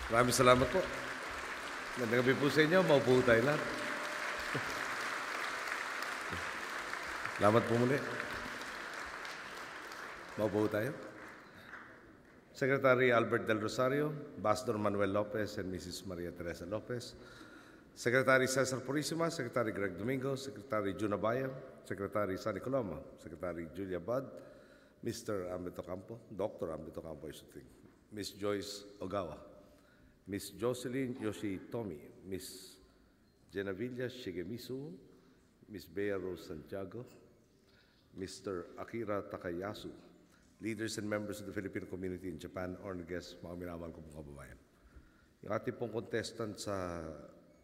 Maraming salamat po. Magandang gabi po sa inyo. Maupo tayo lahat. Salamat po muli. Maupo tayo. Secretary Albert Del Rosario, Ambassador Manuel Lopez and Mrs. Maria Teresa Lopez, Secretary Cesar Purisima, Secretary Greg Domingo, Secretary Juna Bayan, Secretary Sunny Coloma, Secretary Julia Bad, Mr. Ambito Campo, Dr. Ambito Campo, I should think, Ms. Joyce Ogawa, Ms. Jocelyn Yoshitomi, Ms. Genavilla Shigemisu, Ms. Bea Rose Santiago, Mr. Akira Takayasu, leaders and members of the Filipino community in Japan, honored guests, mga minamahal ko pong kababayan. Yung ating pong contestant sa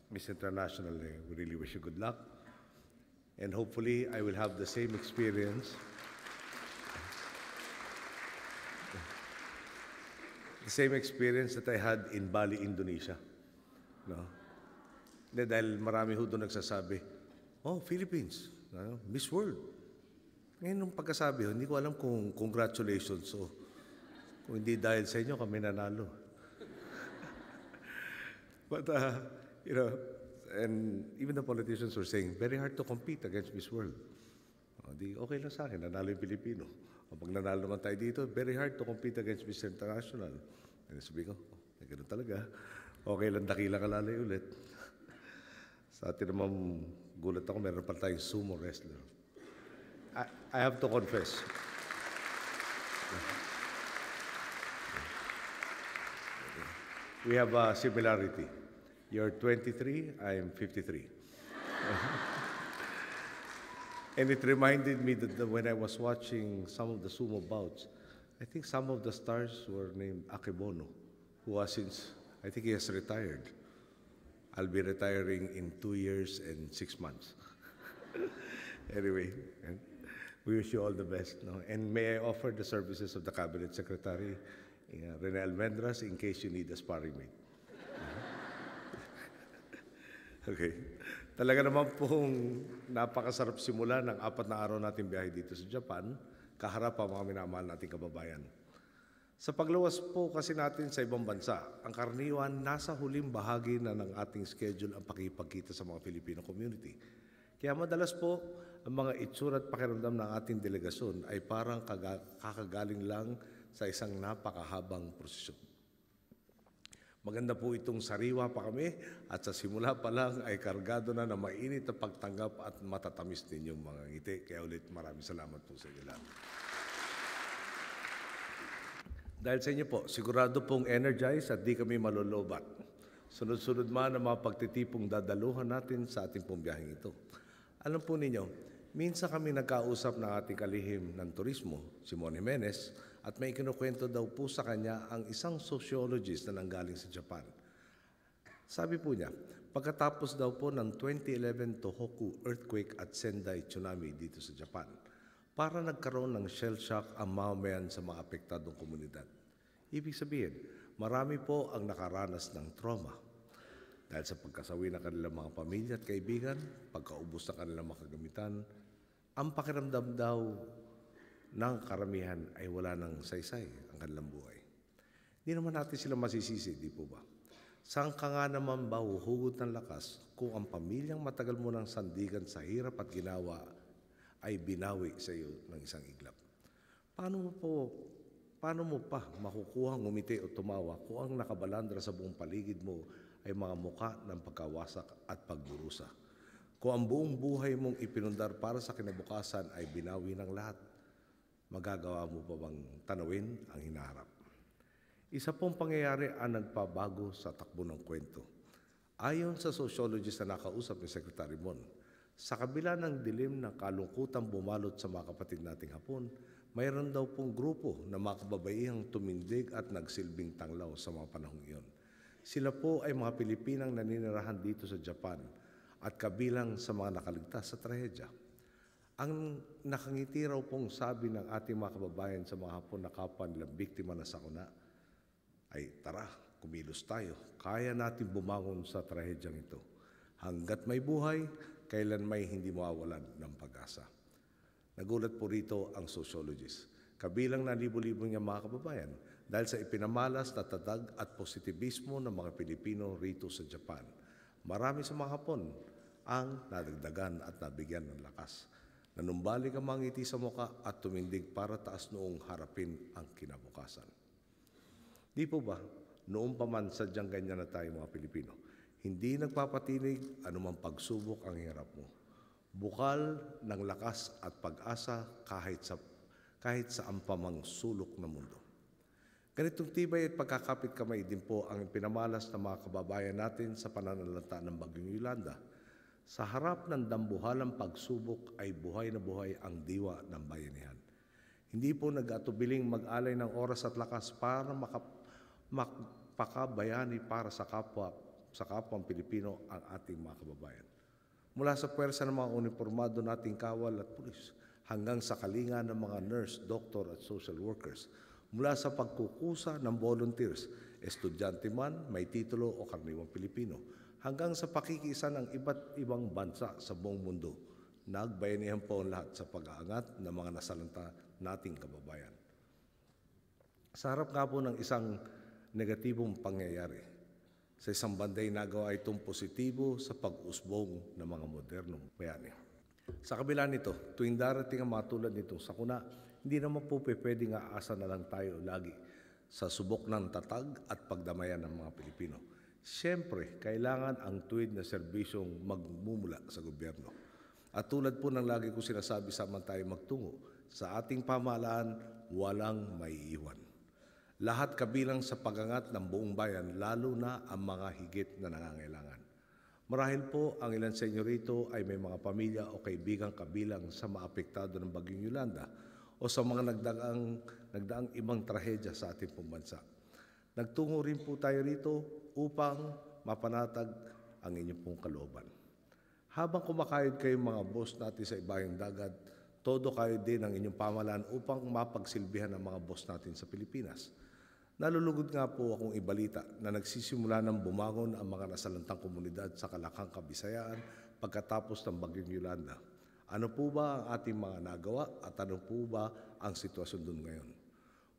Miss International, we really wish you good luck. And hopefully, I will have the same experience. The same experience that I had in Bali, Indonesia. No? Dahil marami ho doon nagsasabi, oh, Philippines, Miss World. Ngayon nung pagkasabi, hindi ko alam kung congratulations o kung hindi dahil sa inyo kami nanalo. But, and even the politicians were saying, very hard to compete against Miss World. Di okay lang sa akin, nanalo yung Pilipino. Pag nanalo naman tayo dito, very hard to compete against Miss International. And sabi ko, ganoon talaga. Okay lang, dakila kalalay ulit. Sa atin naman, gulat ako, meron pa tayong sumo wrestler. I have to confess. We have a similarity. You're 23, I am 53. And it reminded me that when I was watching some of the sumo bouts, I think some of the stars were named Akebono, who has since, I think he has retired. I'll be retiring in 2 years and 6 months. Anyway, we wish you all the best. No? And may I offer the services of the Cabinet Secretary, Rene Almendras, in case you need a sparring mate. Okay. Talaga naman pong napakasarap simula ng 4 na araw nating biyahe dito sa Japan, kaharap ang mga minamahal nating kababayan. Sa pagluwas po kasi natin sa ibang bansa, ang karaniwan nasa huling bahagi na ng ating schedule ang pakipagkita sa mga Filipino community. Kaya madalas po, ang mga itsura at pakiramdam ng ating delegasyon ay parang kakagaling lang sa isang napakahabang prosesyon. Maganda po itong sariwa pa kami at sa simula pa lang ay kargado na mainit na pagtanggap at matatamis ninyong mga ngiti. Kaya ulit maraming salamat po sa inyo lahat. Dahil sa inyo po, sigurado pong energized at di kami malolobat. Sunod-sunod man ang mga pagtitipong dadaluhan natin sa ating pong biyaheng ito. Alam po ninyo, minsan kami nagkausap ng ating kalihim ng turismo, si Mon Jimenez, at may kinukwento daw po sa kanya ang isang sociologist na nanggaling sa Japan. Sabi po niya, pagkatapos daw po ng 2011 Tohoku earthquake at Sendai tsunami dito sa Japan, para nagkaroon ng shell shock ang mamamayan sa mga apektadong komunidad. Ibig sabihin, marami po ang nakaranas ng trauma. Dahil sa pagkasawi ng kanilang mga pamilya at kaibigan, pagkaubos ng kanilang mga kagamitan, ang pakiramdam daw ng karamihan ay wala ng saysay ang kanilang buhay. Hindi naman natin sila masisisi, di po ba? Saan ka nga naman ba huhugot ng lakas kung ang pamilyang matagal mo ng sandigan sa hirap at ginawa ay binawi sa iyo ng isang iglap? Paano mo pa makukuha ngumiti o tumawa kung ang nakabalandra sa buong paligid mo ay mga muka ng pagkawasak at pagdurusa? Kung ang buong buhay mong ipinundar para sa kinabukasan ay binawi ng lahat, magagawa mo pa bang tanawin ang hinaharap? Isa pong pangyayari ang nagpabago sa takbo ng kwento. Ayon sa sociologist na nakausap ni Secretary Mon, sa kabila ng dilim na kalungkutang bumalot sa mga kapatid nating Hapon, mayroon daw pong grupo na mga kababaihang tumindig at nagsilbing tanglaw sa mga panahong iyon. Sila po ay mga Pilipinang naninirahan dito sa Japan at kabilang sa mga nakaligtas sa trahedya. Ang nakangiti raw pong sabi ng ating mga kababayan sa mga Hapon na kapwa nilang biktima na sakuna ay, tara, kumilos tayo. Kaya natin bumangon sa trahedyang ito. Hanggat may buhay, kailan may hindi mawawalan ng pag-asa. Nagulat po rito ang sociologist. kabilang na libo-libo niyang mga kababayan dahil sa ipinamalas na tatag at positibismo ng mga Pilipino rito sa Japan. Marami sa mga Hapon ang nadagdagan at nabigyan ng lakas. Nanumbalik ang mga ngiti sa muka at tumindig para taas noong harapin ang kinabukasan. Di po ba, noong pa man sadyang ganyan na tayo mga Pilipino, hindi nagpapatinig anumang pagsubok ang hirap mo. Bukal ng lakas at pag-asa kahit sa ampamang sulok ng mundo. Ganitong tibay at pagkakapit kamay din po ang pinamalas ng mga kababayan natin sa pananalanta ng Bagyong Yolanda. Sa harap ng dambuhalang pagsubok ay buhay na buhay ang diwa ng bayanihan. Hindi po nag-atubiling mag-alay ng oras at lakas para makapakabayani para sa kapwang Pilipino ang ating mga kababayan. Mula sa puwersa ng mga uniformado nating kawal at pulis, hanggang sa kalinga ng mga nurse, doktor at social workers, mula sa pagkukusa ng volunteers, estudyante man, may titulo o karaniwang Pilipino, hanggang sa pakikiisa ng iba't ibang bansa sa buong mundo, nagbayanihan po ang lahat sa pag-aangat ng mga nasalanta nating kababayan. Sa harap nga po ng isang negatibong pangyayari, sa isang banday nagawa itong positibo sa pag-usbong ng mga modernong bayani. Sa kabila nito, tuwing darating ang mga tulad nitong sakuna, hindi naman po pwedeng aasa na lang tayo lagi sa subok ng tatag at pagdamayan ng mga Pilipino. Siyempre, kailangan ang tuwid na serbisyong magmumula sa gobyerno. At tulad po ng lagi ko sinasabi sama tayo magtungo, sa ating pamahalaan, walang maiiwan. Lahat kabilang sa pagangat ng buong bayan, lalo na ang mga higit na nangangailangan. Marahil po ang ilan sa inyo rito ay may mga pamilya o kaibigang kabilang sa maapektado ng Bagyong Yolanda o sa mga nagdaang ibang trahedya sa ating pambansa. Nagtungo rin po tayo rito upang mapanatag ang inyong pong kalooban. Habang kumakayod kayong mga boss natin sa ibayong dagat, todo kayo din ang inyong pamahalaan upang mapagsilbihan ang mga boss natin sa Pilipinas. Nalulugod nga po akong ibalita na nagsisimula ng bumangon ang mga nasalantang komunidad sa Kalakang Kabisayaan pagkatapos ng Bagyong Yolanda. Ano po ba ang ating mga nagawa at ano po ba ang sitwasyon doon ngayon?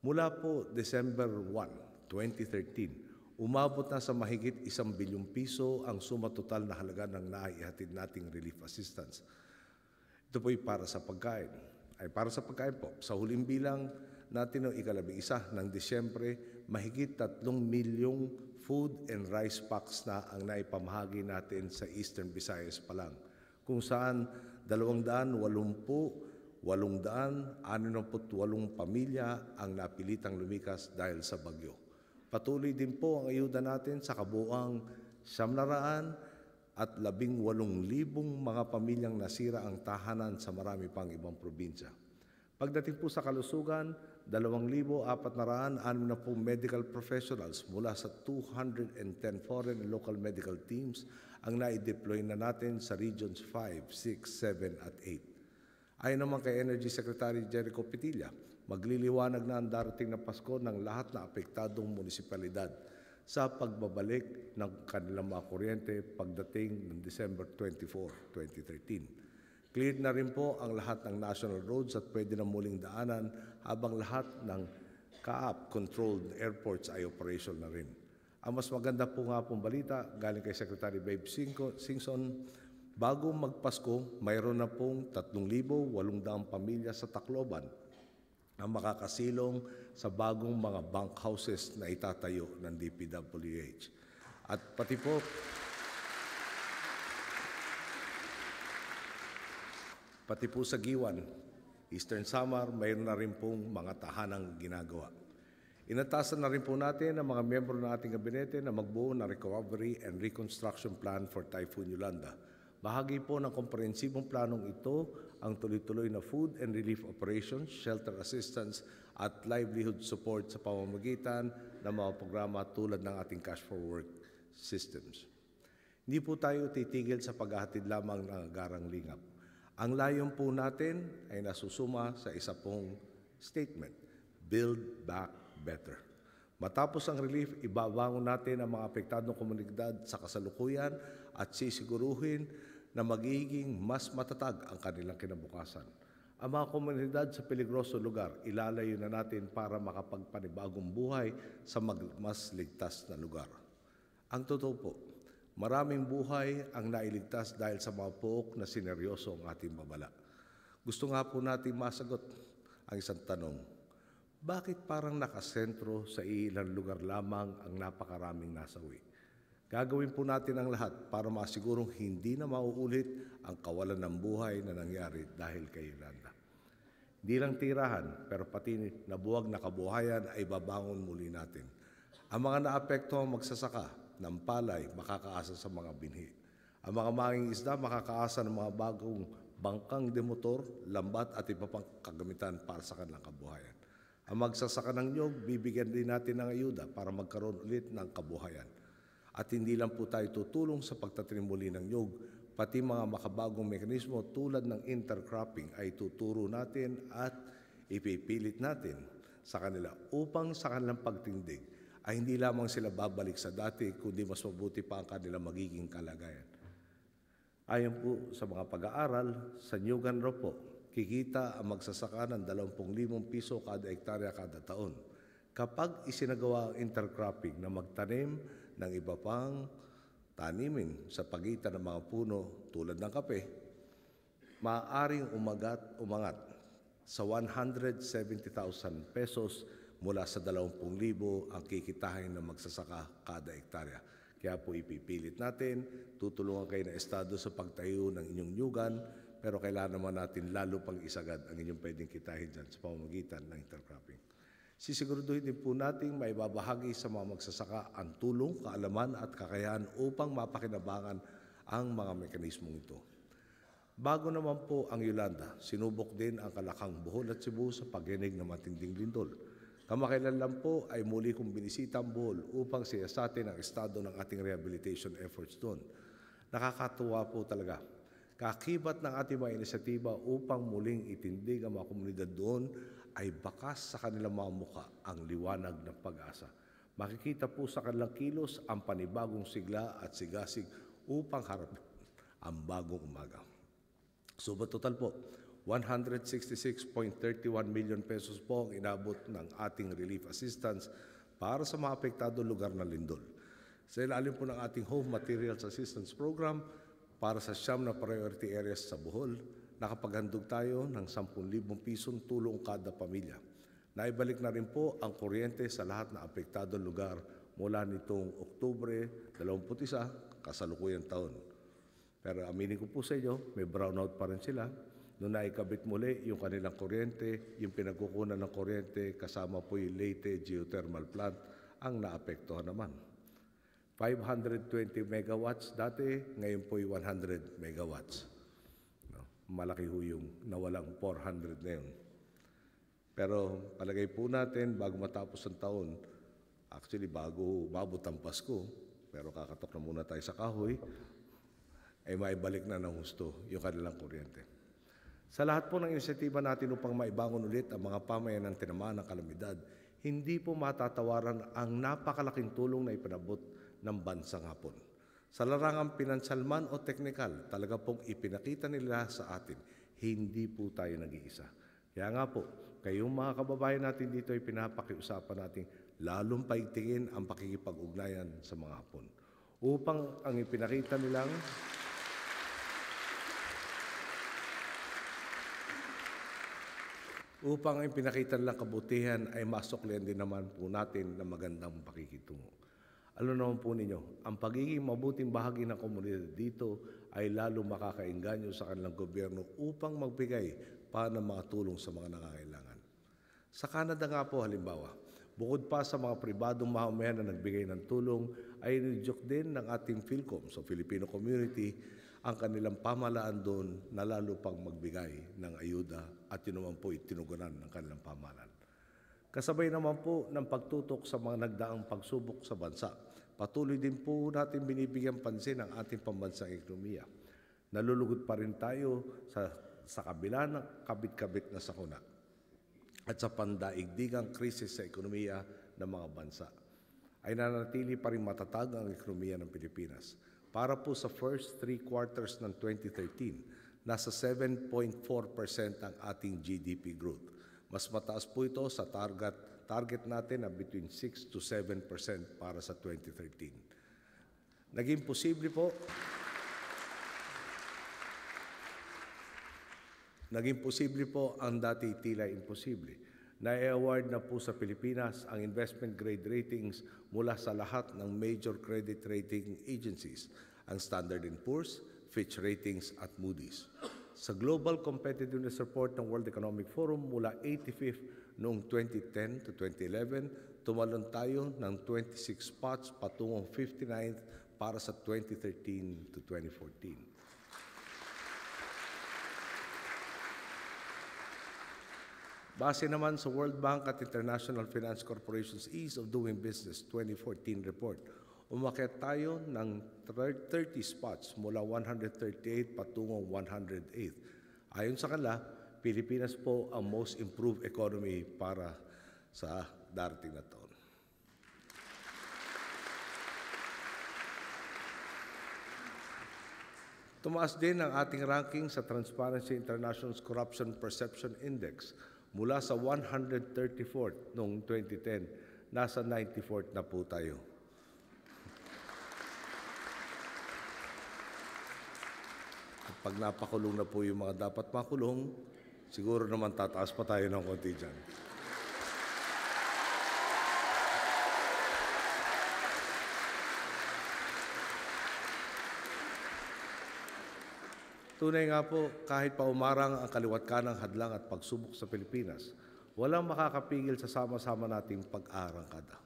Mula po December 1, 2013, umabot na sa mahigit 1 bilyong piso ang suma total na halaga ng naihatid nating relief assistance. Ito po ay para sa pagkain. Para sa pagkain po, sa huling bilang natin noong ika-11 ng Disyembre, mahigit 3 milyong food and rice packs na ang naipamahagi natin sa Eastern Visayas pa lang, kung saan 868 pamilya ang napilitang lumikas dahil sa bagyo. Patuloy din po ang ayuda natin sa kabuuang 718,000 mga pamilyang nasira ang tahanan sa marami pang ibang probinsya. Pagdating po sa kalusugan, 2,460 medical professionals mula sa 210 foreign and local medical teams ang na-deploy na natin sa Regions 5, 6, 7 at 8. Ayon naman kay Energy Secretary Jericho Petilla, magliliwanag na ang darating na Pasko ng lahat na apektadong munisipalidad sa pagbabalik ng kanilang mga kuryente pagdating ng December 24, 2013. Cleared na rin po ang lahat ng national roads at pwede na muling daanan habang lahat ng CAAP-controlled airports ay operational na rin. Ang mas maganda po nga pong balita, galing kay Secretary Babe Singson, bago magpasko, mayroon na pong 3,800 pamilya sa Tacloban ang makakasilong sa bagong mga bunk houses na itatayo ng DPWH. At pati po sa Giwan, Eastern Samar, mayroon na rin pong mga tahanang ginagawa. Inatasan na rin po natin ang mga miyembro ng ating gabinete na magbuo ng recovery and reconstruction plan for Typhoon Yolanda. Bahagi po ng komprehensibong planong ito ang tuloy-tuloy na food and relief operations, shelter assistance at livelihood support sa pamamagitan ng mga programa tulad ng ating cash for work systems. Hindi po tayo titigil sa paghahatid lamang ng agarang lingap. Ang layon po natin ay nasusuma sa isa pong statement, Build Back Better. Matapos ang relief, ibabangon natin ang mga apektadong komunidad sa kasalukuyan at sisiguruhin na magiging mas matatag ang kanilang kinabukasan. Ang mga komunidad sa peligroso lugar, ilalayo na natin para makapagpanibagong buhay sa mas ligtas na lugar. Ang totoo po, maraming buhay ang nailigtas dahil sa mga pook na sineryoso ang ating babala. Gusto nga po natin masagot ang isang tanong, bakit parang nakasentro sa ilang lugar lamang ang napakaraming nasawi? Gagawin po natin ang lahat para masigurong hindi na mauulit ang kawalan ng buhay na nangyari dahil kay Yolanda. Hindi lang tirahan, pero pati nabuwag na kabuhayan ay babangon muli natin. Ang mga naapektuhang magsasaka ng palay makakaasa sa mga binhi. Ang mga manging isda makakaasa ng mga bagong bangkang demotor, lambat at iba pang kagamitan para sa kanilang kabuhayan. Ang magsasaka ng nyog, bibigyan din natin ng ayuda para magkaroon ulit ng kabuhayan. At hindi lang po tayo tutulong sa pagtatanim muli ng nyog, pati mga makabagong mekanismo tulad ng intercropping ay tuturo natin at ipipilit natin sa kanila upang sa kanilang pagtindig ay hindi lamang sila babalik sa dati kundi mas mabuti pa ang kanilang magiging kalagayan. Ayon po sa mga pag-aaral, sa nyugan raw po, kikita ang magsasaka ng 20,000 piso kada hektarya kada taon. Kapag isinagawa ang intercropping na magtanim ng iba pang tanimin sa pagitan ng mga puno tulad ng kape, maaaring umangat sa 170,000 pesos mula sa 20,000 ang kikitahin ng magsasaka kada hektarya. Kaya po ipipilit natin, tutulungan kayo ng Estado sa pagtayo ng inyong nyugan, pero kailangan naman natin lalo pang isagad ang inyong pwedeng kitahin dyan sa pamamagitan ng intercropping. Sisiguraduhin din po natin maibabahagi sa mga magsasaka ang tulong, kaalaman at kakayahan upang mapakinabangan ang mga mekanismong ito. Bago naman po ang Yolanda, sinubok din ang Kalakang, Bohol at Cebu sa pagyanig ng matinding lindol. Kamakailan lang po ay muli kong binisita ang Bohol upang siyasatin ang estado ng ating rehabilitation efforts doon. Nakakatuwa po talaga. Kakibat ng ating mga inisyatiba upang muling itindig ang mga komunidad doon ay bakas sa kanilang mga mukha ang liwanag ng pag-asa. Makikita po sa kanilang kilos ang panibagong sigla at sigasig upang harapin ang bagong umaga. So total po, 166.31 million pesos po ang inabot ng ating relief assistance para sa mga apektado lugar ng lindol. Sa ilalim po ng ating Home Materials Assistance Program, para sa 9 na priority areas sa Bohol, nakapaghandog tayo ng 10,000 pisong tulong kada pamilya. Naibalik na rin po ang kuryente sa lahat na apektado lugar mula nitong Oktubre 21, kasalukuyang taon. Pero aminin ko po sa inyo, may brownout pa rin sila. Noong naikabit muli yung kanilang kuryente, yung pinagkukunan ng kuryente, kasama po yung Leyte Geothermal Plant, ang naapektuhan naman. 520 megawatts dati, ngayon po yung 100 megawatts. Malaki ho yung nawalang 400 na yun. Pero palagay po natin, bago matapos ang taon, actually bago mabot ang Pasko, pero kakatok na muna tayo sa kahoy, ay maibalik na ng husto yung kanilang kuryente. Sa lahat po ng inisyatiba natin upang maibangon ulit ang mga pamayan ng tinamaan ng kalamidad, hindi po matatawaran ang napakalaking tulong na ipinabot ng bansang Hapon. Sa larangang pinansyal man o teknikal, talaga pong ipinakita nila sa atin, hindi po tayo nag-iisa. Kaya nga po, kayong mga kababayan natin dito ay pinapakiusapan natin lalong paigtingin ang pakikipag-ugnayan sa mga Hapon. Upang ang ipinakita nilang kabutihan ay masuklian din naman po natin ng magandang pakikitungo. Alam naman po ninyo, ang pagiging mabuting bahagi ng komunidad dito ay lalo makakaengganyo sa kanilang gobyerno upang magbigay pa ng mga tulong sa mga nangangailangan. Sa Canada nga po halimbawa, bukod pa sa mga pribadong mamamayan na nagbigay ng tulong, ay nidyok din ng ating PhilCom, so Filipino Community, ang kanilang pamahalaan doon na lalo pang magbigay ng ayuda at yun naman po itinugunan ng kanilang pamahalaan. Kasabay naman po ng pagtutok sa mga nagdaang pagsubok sa bansa, patuloy din po natin binibigyan pansin ang ating pambansang ekonomiya. Nalulugod pa rin tayo sa kabila ng kabit-kabit na sakuna at sa pandaigdigang krisis sa ekonomiya ng mga bansa. Ay nanatili pa rin matatag ang ekonomiya ng Pilipinas. Para po sa first 3 quarters ng 2013, nasa 7.4% ang ating GDP growth. Mas mataas po ito sa target natin na between 6 to 7% para sa 2013. Naging posible po ang dati tila imposible. Na-award na po sa Pilipinas ang investment grade ratings mula sa lahat ng major credit rating agencies, ang Standard & Poor's, Fitch Ratings at Moody's. Sa Global Competitiveness Report ng World Economic Forum mula 85th noong 2010 to 2011, tumalon tayo ng 26 spots patungong 59th para sa 2013 to 2014. Base naman sa World Bank at International Finance Corporation's Ease of Doing Business 2014 report, umakyat tayo ng 30 spots mula 138 patungong 108. Ayon sa kanila, Pilipinas po ang most improved economy para sa darating na taon. Tumaas din ang ating ranking sa Transparency International's Corruption Perception Index mula sa 134th noong 2010, nasa 94th na po tayo. At pag napakulong na po yung mga dapat makulong, siguro naman tataas pa tayo ng konti dyan. Tunay nga po, kahit pa umarang ang kaliwat kanang hadlang at pagsubok sa Pilipinas, walang makakapigil sa sama-sama nating pag-aarangkada.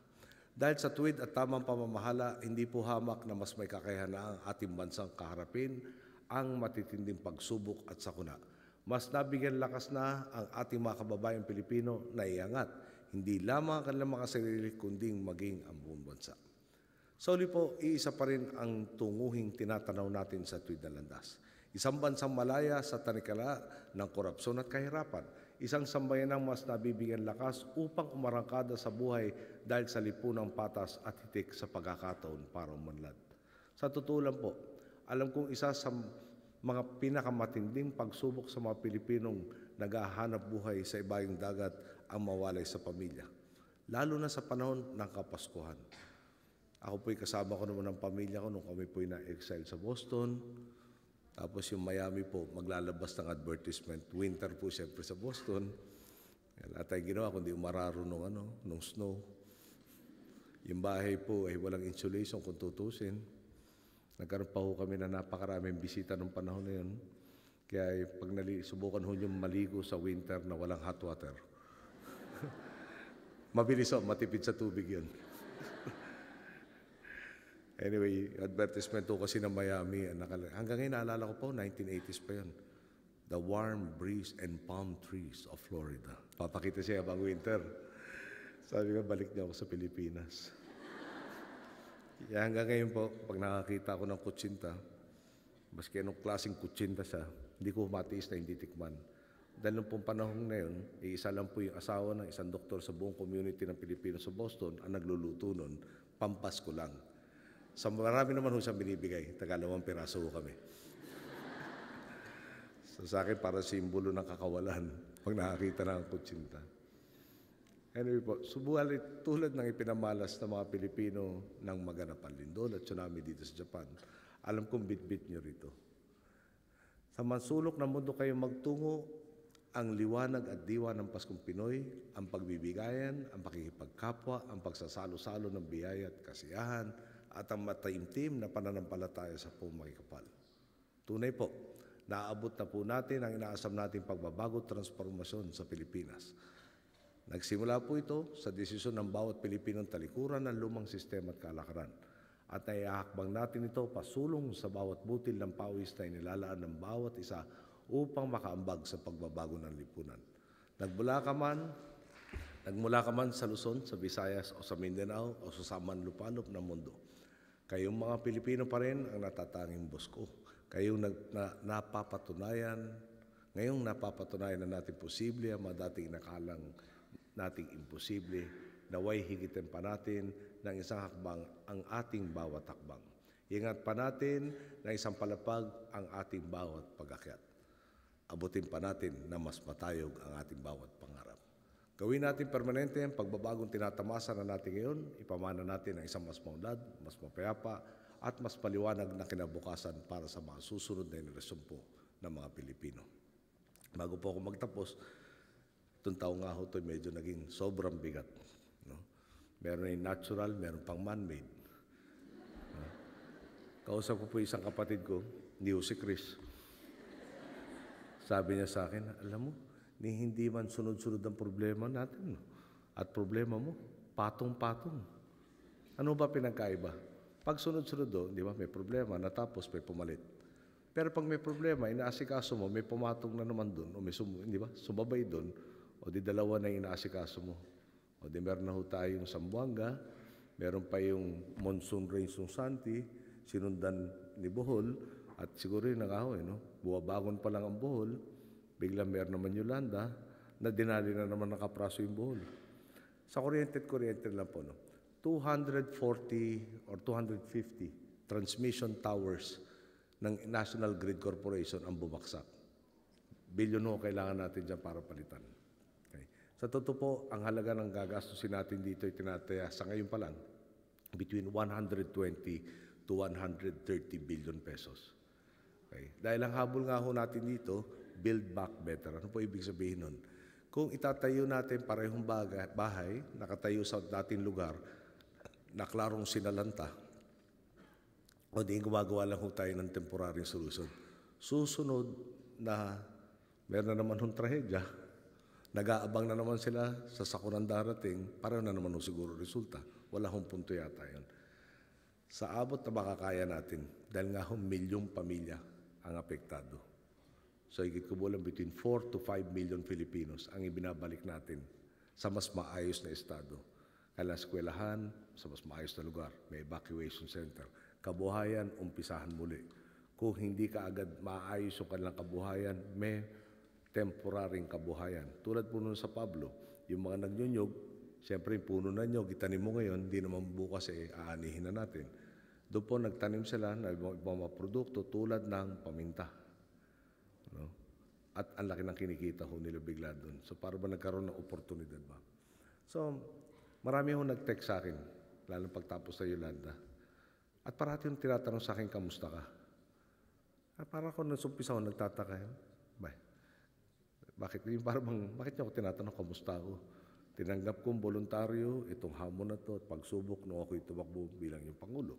Dahil sa tuwid at tamang pamamahala, hindi po hamak na mas may kakayahan na ang ating bansang kaharapin ang matitinding pagsubok at sakuna. Mas nabigyan lakas na ang ating mga kababayang Pilipino na iangat, hindi lamang ang kanilang mga sarili, kundi maging ang buong bansa. Sa uli po, iisa pa rin ang tunguhing tinatanaw natin sa tuwid na landas. Isang bansang malaya sa tanikala ng korupsyon at kahirapan. Isang sambayanang mas nabibigyan lakas upang umarangkada sa buhay dahil sa lipunang patas at hitik sa pagkakataon para umunlad. Sa totoo lang po, alam kong isa sa mga pinakamatinding pagsubok sa mga Pilipinong naghahanap buhay sa ibayong dagat ang mawalay sa pamilya, lalo na sa panahon ng Kapaskuhan. Ako po'y kasama ko naman ng pamilya ko nung kami po'y na-exile sa Boston. Tapos yung Miami po, maglalabas ng advertisement. Winter po siyempre sa Boston. Lahat tayo ginawa, kundi umararo nung snow. Yung bahay po ay walang insulation kung tutusin. Nagkaroon pa ho kami na napakaraming bisita nung panahon na yun. Kaya pag subukan ho yung maligo sa winter na walang hot water. Mabilis matipid sa tubig yun. Anyway, advertisement po kasi ng Miami. Hanggang ngayon, naalala ko po, 1980s pa yun. The warm breeze and palm trees of Florida. Papakita siya habang winter. Sabi ko, balik niya ako sa Pilipinas. Kaya hanggang ngayon po, pag nakakita ko ng kutsinta, maski anong klaseng kutsinta siya, hindi ko matiis na hindi tikman. Dahil nung pong panahon na yun, isa lang po yung asawa ng isang doktor sa buong community ng Pilipino sa Boston ang nagluluto nun, Pampasko lang. Sa marami naman ho siyang binibigay. Tagalawang piraso ho kami. So sa akin, para simbolo ng kakawalan pag nakakita ng kutsinta. Anyway po, subalit tulad ng ipinamalas ng mga Pilipino ng maganapang lindol at tsunami dito sa Japan, alam kong bit-bit nyo rito. Sa mansulok ng mundo kayo magtungo, ang liwanag at diwa ng Paskong Pinoy, ang pagbibigayan, ang pakikipagkapwa, ang pagsasalo-salo ng biyaya at kasiyahan, at ang mataimtim na pananampalataya sa pumakikapal. Tunay po, naaabot na po natin ang inaasam nating pagbabago at transformasyon sa Pilipinas. Nagsimula po ito sa desisyon ng bawat Pilipinong talikuran ng lumang sistema at kalakaran. At naiahakbang natin ito pasulong sa bawat butil ng pawis na inilalaan ng bawat isa upang makaambag sa pagbabago ng lipunan. Nagmula ka man sa Luzon, sa Visayas o sa Mindanao o sa samanlupalop ng mundo. Kayong mga Pilipino pa rin ang natatanging Diyos ko. Ngayong napapatunayan na natin posible ang mga dating inakalang nating imposible, naway higitin pa natin ng isang hakbang ang ating bawat hakbang. Ingat pa natin na isang palapag ang ating bawat pag-akyat. abutin pa natin na mas matayog ang ating bawat pangarap. Gawin natin permanente ang pagbabagong tinatamasa na natin ngayon, ipamana natin ang isang mas maunlad, mas mapayapa, at mas paliwanag na kinabukasan para sa mga susunod na henerasyon po ng mga Pilipino. Bago po ako magtapos, itong taong nga ho ito medyo naging sobrang bigat. No? Meron yung natural, meron pang man-made. No? Kausap ko po isang kapatid ko, hindi ho si Chris. Sabi niya sa akin, alam mo, ni hindi man sunod-sunod ang problema natin. No? At problema mo, patong-patong. Ano ba pinagkaiba? Pag sunod-sunod do, di ba, may problema, natapos may pumalit. Pero pag may problema, inaasikaso mo, may pumatong na naman doon, o may di ba, sumabay doon, o di dalawa na inaasikaso mo. O di meron na ho tayong Zamboanga, meron pa yung monsoon rains ng Santi, sinundan ni Bohol, at siguro yun nakahoy, no? Buwabagon pa lang ang Bohol, biglang meron naman Yolanda, na dinali na naman nakapraso yung Bohol. Sa kuryente lang po, no? 240 or 250 transmission towers ng National Grid Corporation ang bumagsak. Bilyon ho kailangan natin dyan para palitan. Okay. Sa totoo po, ang halaga ng gagastusin natin dito ay tinataya sa ngayon pa lang between 120 to 130 billion pesos. Okay. Dahil ang habol nga ho natin dito, build back better. Ano po ibig sabihin nun? Kung itatayo natin parehong bahay, nakatayo sa dating lugar, na klarong sinalanta, o di gumagawa lang ho tayo ng temporary solution. Susunod na meron na naman hong trahedya, nag-aabang na naman sila sa sakunan darating, pareho na naman ho siguro resulta. Wala hong punto yata yun. Sa abot na makakaya natin, dahil nga hong milyong pamilya ang apektado. So higit kubulang between 4 to 5 million Filipinos ang ibinabalik natin sa mas maayos na estado. Kailang eskwelahan, sa mas maayos na lugar, may evacuation center. Kabuhayan, umpisahan muli. Kung hindi ka agad maayos yung kanilang kabuhayan, may temporaring kabuhayan. Tulad po nun sa Pablo, yung mga nagnyunyog, siyempre yung puno na nyog, itanim mo ngayon, hindi naman bukas aanihin na natin. Doon po nagtanim sila ng ibang mga produkto tulad ng paminta. No? At ang laki ng kinikita ho nila bigla doon. So para ba nagkaroon ng oportunidad ba? So, marami ho nag-text sa akin, lalo pagtapos sa Yolanda. At parati yung tinatanong sa akin, kamusta ka? Para ako nasumpisa ko, nagtataka. Bakit niyo ako tinatanong, kamusta ako? Tinanggap kong voluntaryo, itong hamon na to, at pagsubok nung ako'y tumakbo bilang yung Pangulo.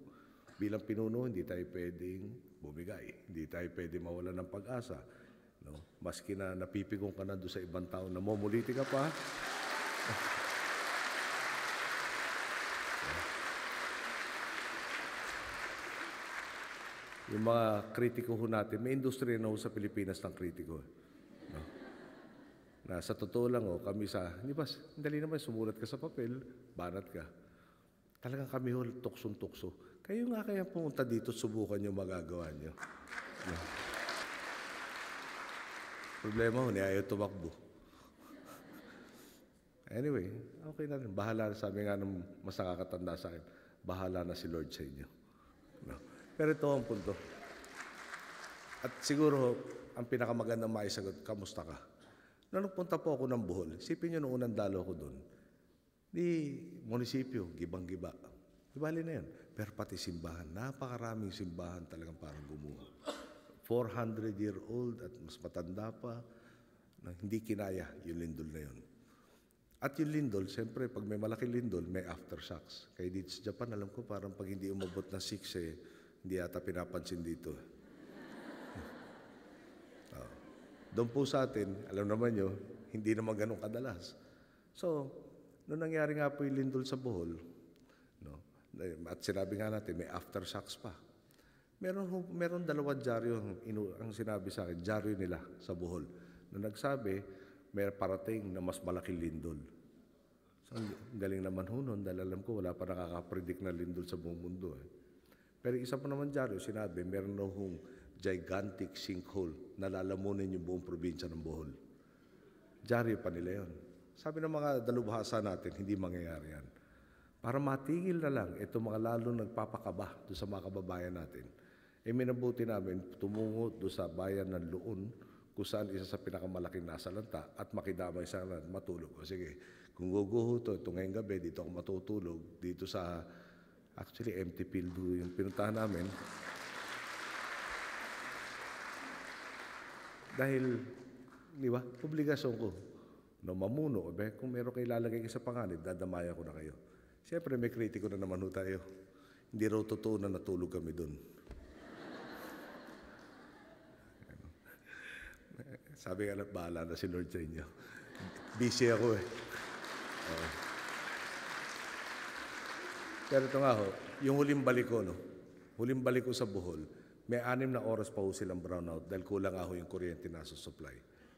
Bilang pinuno, hindi tayo pwedeng bumigay. Hindi tayo pwedeng mawalan ng pag-asa. No? Maski na napipigong ka na doon sa ibang tao, namumuliti ka pa. Yung mga kritiko ho natin, may industriya na ho sa Pilipinas ng kritiko. No? Na sa totoo lang ho, kami hindi ba, dali naman sumulat ka sa papel, banat ka. Talagang kami ho, tuksong-tukso. Kayo nga kaya pumunta dito, subukan yung magagawa nyo. No? Problema ho, ayaw tumakbo. Anyway, okay na rin. Bahala, sabi nga ng mas nakakatanda sa akin, bahala na si Lord sa inyo. No? Pero ito ang punto. At siguro, ang pinakamagandang maisagot, kamusta ka? Nung nagpunta po ako ng Bohol, isipin nyo noong unang dalo ko doon, di munisipyo, gibang-giba. Ibali na yan. Pero pati simbahan, napakaraming simbahan talagang parang gumuho. 400-year-old at mas matanda pa, na hindi kinaya yung lindol na yun. At yung lindol, siyempre, pag may malaking lindol, may aftershocks. Kaya dito sa Japan, alam ko, parang pag hindi umabot na 6, hindi yata pinapansin dito. Doon po sa atin, alam naman nyo, hindi naman ganun kadalas. So, nung nangyari nga po yung lindol sa Bohol, no, at sinabi nga natin, may aftershocks pa. Meron dalawang dyaryo ang sinabi sa akin, dyaryo nila sa Bohol. Nung nagsabi, may parating na mas malaking lindol. So, ang galing naman ho nun, dahil alam ko, wala pa nakaka-predict na lindol sa buong mundo. Pero isa pa naman dyaryo, sinabi, meron na hong gigantic sinkhole na lalamunin yung buong probinsya ng Bohol. Dyaryo pa nila yun. Sabi ng mga dalubhasa natin, hindi mangyayari yan. Para matigil na lang, ito mga lalong nagpapakaba doon sa mga kababayan natin, minabuti namin tumungo doon sa bayan ng Luon kung saan isa sa pinakamalaking nasalanta at makidamay sa matulog. O sige, kung guguho ito ngayong gabi, dito ako matutulog, dito sa, actually empty field yung pinuntahan namin. Dahil, di ba, obligasyon ko na mamuno. Kung meron kayo lalagay sa panganib, dadamayan ko na kayo. Siyempre, may kritiko na naman ho tayo. Hindi raw totoo na natulog kami doon. Sabi nga, bahala na si Lord sa inyo. Busy ako eh. Pero ito nga ho, yung huling balik ko, no? Huling balik ko sa Bohol, may 6 na oras pa ho silang brownout dahil kulang nga ho yung kuryente na sa supply.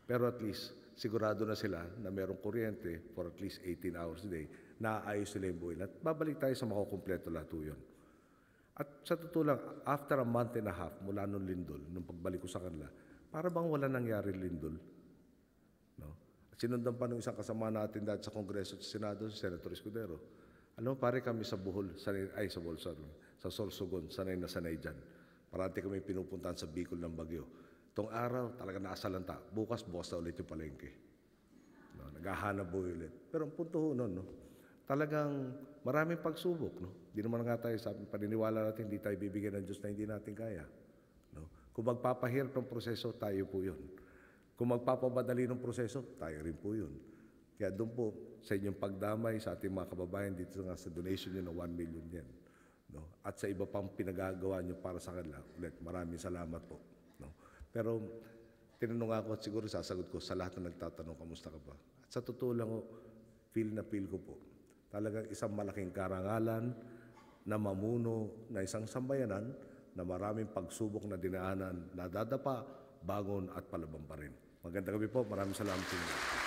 Pero at least, sigurado na sila na merong kuryente for at least 18 hours a day, naaayos nila yung buhay. At babalik tayo sa makukumpleto lahat ho yun. At sa totoo lang, after a month and a half mula nung lindol, nung pagbalik ko sa kanila, para bang wala nangyari lindol. No? At sinundan pa ng isang kasama natin dati sa Kongreso at sa Senado, si Senator Escudero. Alam mo, pare kami sa Bohol, sa Sorsogon, sanay na sanay dyan. Parati kami pinupuntahan sa Bicol ng Bagyo. Itong araw, talaga naasalanta. Bukas na ulit yung palengke. No? Naghahanap buhay ulit. Pero ang punto ho nun, no? Talagang maraming pagsubok. No? Di naman nga tayo, sa paniniwala natin, hindi tayo bibigyan ng Diyos na hindi natin kaya. No? Kung magpapahirap ng proseso, tayo po yun. Kung magpapamadali ng proseso, tayo rin po yun. Kaya doon po, sa inyong pagdamay sa ating mga kababayan dito nga sa donation nyo ng 1 million yen. No? At sa iba pang pinagagawa nyo para sa kanila, ulit, maraming salamat po. No? Pero, tinanong ako at siguro sasagot ko sa lahat na nagtatanong, kamusta ka ba? At sa totoo lang, feel ko po. Talagang isang malaking karangalan na mamuno na isang sambayanan na maraming pagsubok na dinaanan, nadadapa, bangon at palaban pa rin. Magandang gabi po. Maraming salamat sa inyo.